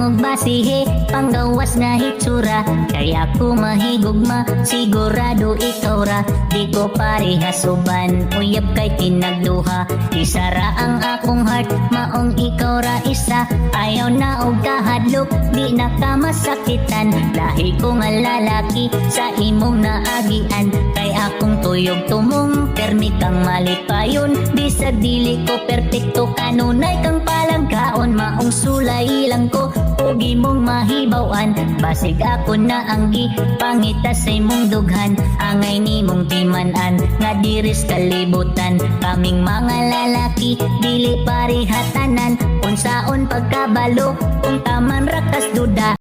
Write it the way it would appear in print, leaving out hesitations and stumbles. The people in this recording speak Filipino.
og basihe, panggawas nga hitsura. Kaya ako mahigugma, sigurado ikaw ra. Di ko parehas uban, uyab kay tinagduha. Isara ang akong heart, maong ikaw ra isa. Ayaw na og kahadlok, di na ka masakitan. Lahi ko nga lalaki, sa imong naagian. Kay akong tuyog tumong, permi kang malipayon. Bisag dili ko perpekto, kanunay kang palangkaon. Maong sulay lang ko, ugi mong mahibawan. Basig ako na anggi, pangita sa imong dughan. Angay ni mong timanan, nga diris kalibutan. Kaming mga lalaki, dili parihatanan. Unsaon pagkabalo, kung taman rakas duda.